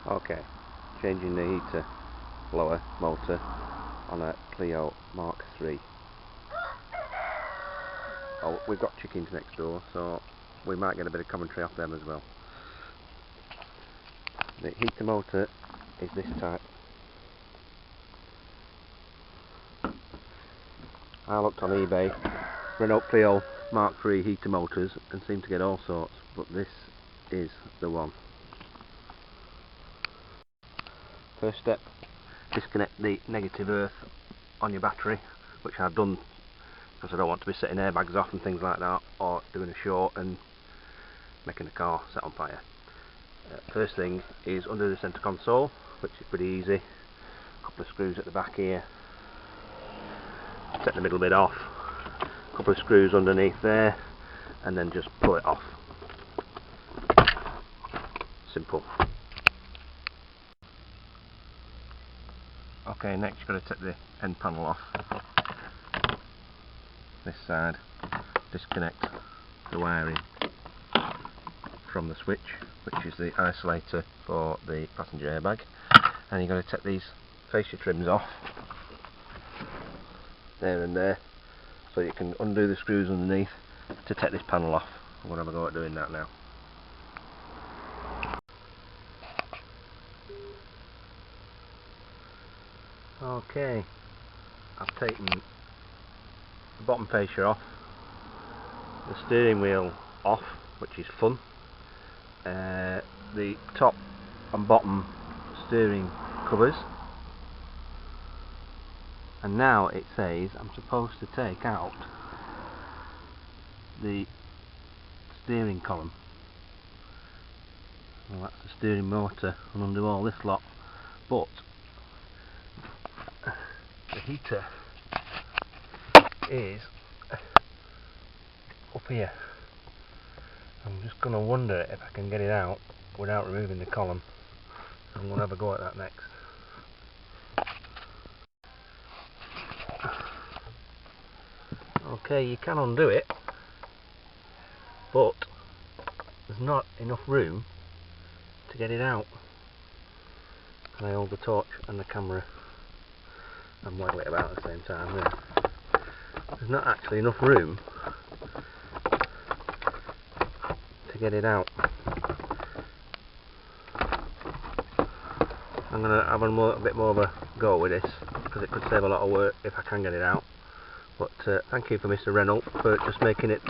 Okay, changing the heater blower motor on a Clio MK3. Oh, we've got chickens next door, so we might get a bit of commentary off them as well. The heater motor is this type. I looked on eBay for an Clio MK3 heater motors and seemed to get all sorts, but this is the one. First step, disconnect the negative earth on your battery, which I've done because I don't want to be setting airbags off and things like that, or doing a short and making the car set on fire. First thing is under the centre console, which is pretty easy. A couple of screws at the back here, take the middle bit off, a couple of screws underneath there, and then just pull it off. Simple. Okay, next you've got to take the end panel off. This side, disconnect the wiring from the switch, which is the isolator for the passenger airbag, and you've got to take these fascia trims off there and there, so you can undo the screws underneath to take this panel off. I'm going to have a go at doing that now. Okay, I've taken the bottom fascia off, the steering wheel off, which is fun, the top and bottom steering covers, and now it says I'm supposed to take out the steering column. Well, that's the steering motor and undo all this lot, but the heater is up here. I'm just going to wonder if I can get it out without removing the column. I'm going to have a go at that next. Okay, you can undo it, but there's not enough room to get it out. And I hold the torch and the camera and waggle it about at the same time there. There's not actually enough room to get it out. I'm going to have a bit more of a go with this, because it could save a lot of work if I can get it out. But thank you for Mr. Reynolds for just making it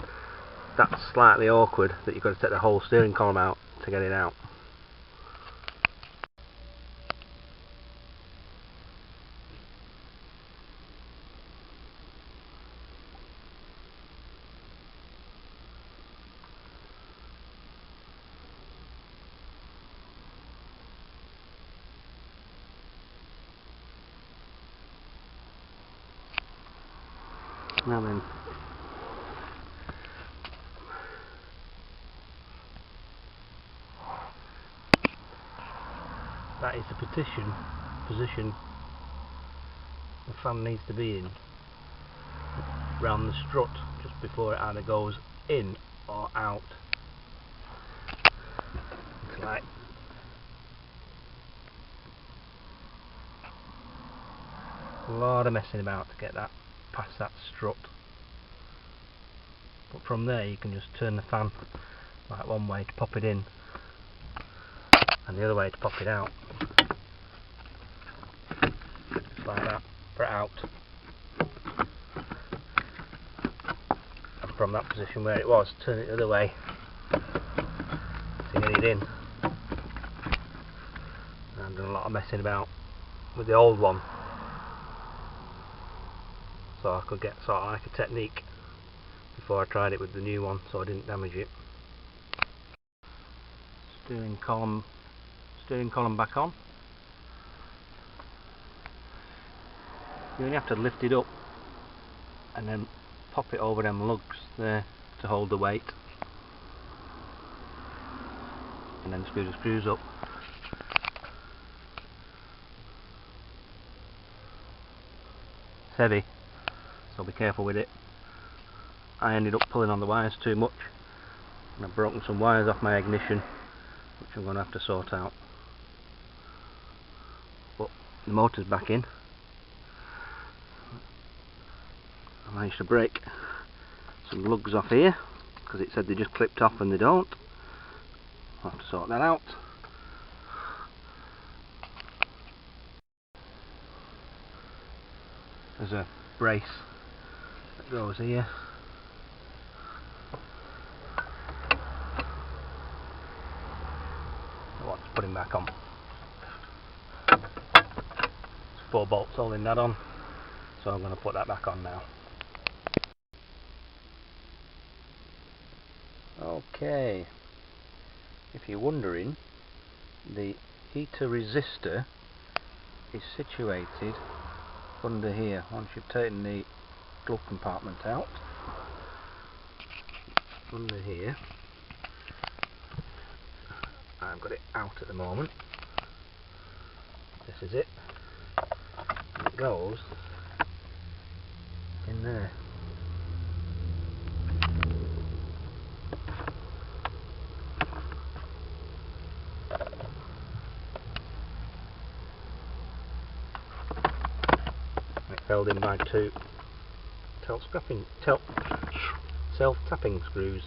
that slightly awkward that you've got to take the whole steering column out to get it out. Now then, that is the position the fan needs to be in, round the strut, just before it either goes in or out. It's like a lot of messing about to get that past that strut, but from there you can just turn the fan like one way to pop it in and the other way to pop it out, just like that, for it out, and from that position where it was, turn it the other way to get it in. And I've done a lot of messing about with the old one, so I could get sort of like a technique before I tried it with the new one, so I didn't damage it. Steering column back on. You only have to lift it up and then pop it over them lugs there to hold the weight, and then screw the screws up. It's heavy, so be careful with it. I ended up pulling on the wires too much, and I've broken some wires off my ignition, which I'm going to have to sort out. the motor's back in. I managed to break some lugs off here because it said they just clipped off and they don't. I'll have to sort that out. There's a brace that goes here. I want to put him back on. There's 4 bolts holding that on, so I'm going to put that back on now. Okay, if you're wondering, the heater resistor is situated under here. Once you've taken the glove compartment out, under here, I've got it out at the moment. This is it. It goes in there. It's held in by 2 self-tapping screws.